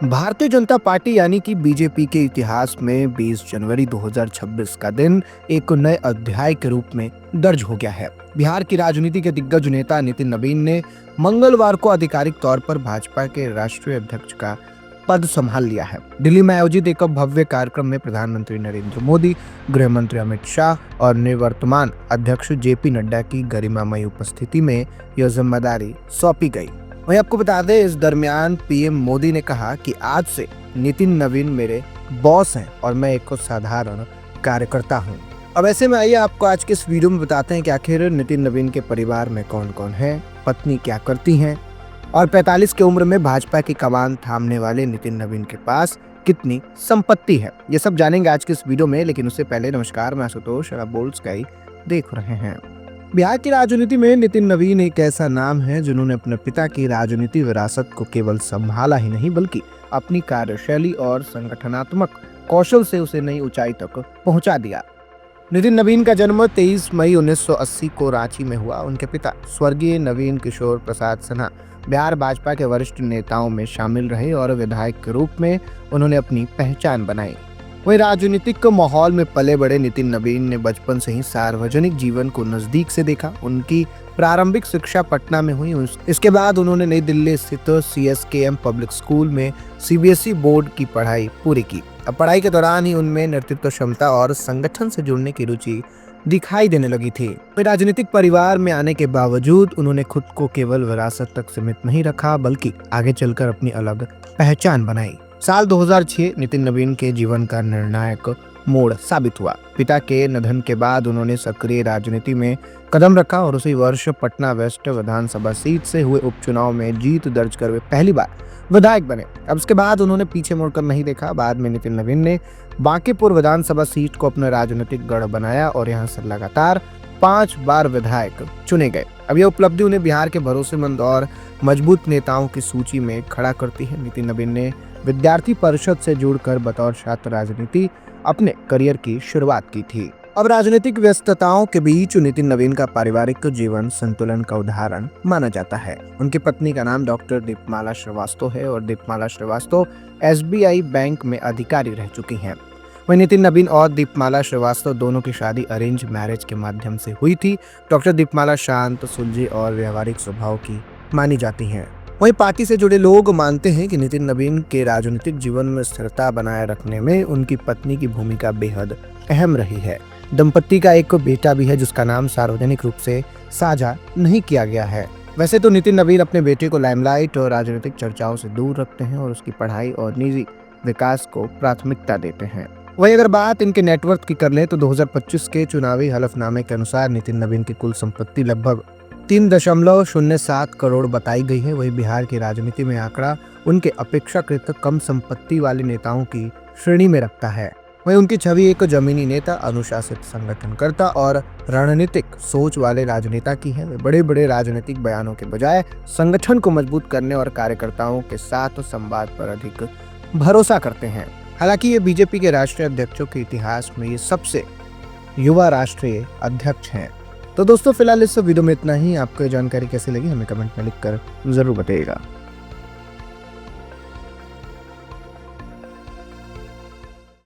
Bharatiya Janata party यानी कि BJP के इतिहास में 20 जनवरी 2026 का दिन एक नए अध्याय के रूप में दर्ज हो गया है। बिहार की राजनीति के दिग्गज नेता नितिन नवीन ने मंगलवार को आधिकारिक तौर पर भाजपा के राष्ट्रीय अध्यक्ष का पद संभाल लिया है। दिल्ली में आयोजित एक भव्य कार्यक्रम में प्रधानमंत्री नरेंद्र मोदी, गृह मंत्री अमित शाह और निवर्तमान अध्यक्ष जेपी नड्डा की गरिमामयी उपस्थिति में यह जिम्मेदारी सौंपी गई। वहीं आपको बता दें, इस दरमियान पीएम मोदी ने कहा कि आज से नितिन नवीन मेरे बॉस हैं और मैं एक साधारण कार्यकर्ता हूं। अब ऐसे में आइए आपको आज के इस वीडियो में बताते हैं कि आखिर नितिन नवीन के परिवार में कौन कौन है, पत्नी क्या करती हैं और 45 की उम्र में भाजपा की कमान थामने वाले नितिन नवीन के पास कितनी संपत्ति है। ये सब जानेंगे आज के इस वीडियो में, लेकिन उससे पहले नमस्कार, मैं आशुतोष और आप बोल्ड स्काई देख रहे हैं। बिहार की राजनीति में नितिन नवीन एक ऐसा नाम है जिन्होंने अपने पिता की राजनीति विरासत को केवल संभाला ही नहीं बल्कि अपनी कार्यशैली और संगठनात्मक कौशल से उसे नई ऊंचाई तक पहुंचा दिया। नितिन नवीन का जन्म 23 मई 1980 को रांची में हुआ। उनके पिता स्वर्गीय नवीन किशोर प्रसाद सिन्हा बिहार भाजपा के वरिष्ठ नेताओं में शामिल रहे और विधायक के रूप में उन्होंने अपनी पहचान बनाई। वही राजनीतिक माहौल में पले बड़े नितिन नवीन ने बचपन से ही सार्वजनिक जीवन को नजदीक से देखा। उनकी प्रारंभिक शिक्षा पटना में हुई। इसके बाद उन्होंने नई दिल्ली स्थित CSKM पब्लिक स्कूल में CBSE बोर्ड की पढ़ाई पूरी की। अब पढ़ाई के दौरान ही उनमें नेतृत्व क्षमता और संगठन से जुड़ने की रुचि दिखाई देने लगी थी। राजनीतिक परिवार में आने के बावजूद उन्होंने खुद को केवल विरासत तक सीमित नहीं रखा बल्कि आगे चलकर अपनी अलग पहचान बनाई। साल 2006 नितिन नवीन के जीवन का निर्णायक मोड़ साबित हुआ। पिता के निधन के बाद उन्होंने सक्रिय राजनीति में कदम रखा और उसी वर्ष पटना वेस्ट विधानसभा सीट से हुए उपचुनाव में जीत दर्ज कर वे पहली बार विधायक बने। अब उसके बाद उन्होंने पीछे मुड़कर नहीं देखा। बाद में नितिन नवीन ने बांकीपुर विधानसभा सीट को अपना राजनीतिक गढ़ बनाया और यहाँ से लगातार 5 बार विधायक चुने गए। अब यह उपलब्धि उन्हें बिहार के भरोसेमंद और मजबूत नेताओं की सूची में खड़ा करती है। नितिन नवीन ने विद्यार्थी परिषद से जुड़कर बतौर छात्र राजनीति अपने करियर की शुरुआत की थी। अब राजनीतिक व्यस्तताओं के बीच नितिन नवीन का पारिवारिक जीवन संतुलन का उदाहरण माना जाता है। उनकी पत्नी का नाम डॉक्टर दीपमाला श्रीवास्तव है और दीपमाला श्रीवास्तव SBI बैंक में अधिकारी रह चुकी हैं। वहीं नितिन नवीन और दीपमाला श्रीवास्तव दोनों की शादी अरेंज मैरिज के माध्यम से हुई थी। डॉक्टर दीपमाला शांत, सुलझी और व्यवहारिक स्वभाव की मानी जाती हैं। वहीं पार्टी से जुड़े लोग मानते हैं कि नितिन नवीन के राजनीतिक जीवन में स्थिरता बनाए रखने में उनकी पत्नी की भूमिका बेहद अहम रही है। दंपत्ति का एक बेटा भी है जिसका नाम सार्वजनिक रूप से साझा नहीं किया गया है। वैसे तो नितिन नवीन अपने बेटे को लाइमलाइट और राजनीतिक चर्चाओं से दूर रखते हैं और उसकी पढ़ाई और निजी विकास को प्राथमिकता देते हैं। वहीं अगर बात इनके नेटवर्थ की कर लें तो 2025 के चुनावी हलफनामे के अनुसार नितिन नवीन की कुल संपत्ति लगभग 3.07 करोड़ बताई गई है। वही बिहार की राजनीति में आंकड़ा उनके अपेक्षाकृत कम संपत्ति वाले नेताओं की श्रेणी में रखता है। वही उनकी छवि एक जमीनी नेता, अनुशासित संगठनकर्ता और रणनीतिक सोच वाले राजनेता की है। वे बड़े बड़े राजनीतिक बयानों के बजाय संगठन को मजबूत करने और कार्यकर्ताओं के साथ संवाद पर अधिक भरोसा करते हैं। हालांकि ये बीजेपी के राष्ट्रीय अध्यक्षों के इतिहास में ये सबसे युवा राष्ट्रीय अध्यक्ष हैं। तो दोस्तों, फिलहाल इस वीडियो में इतना ही। आपको ये जानकारी कैसी लगी हमें कमेंट में लिखकर जरूर बताइएगा।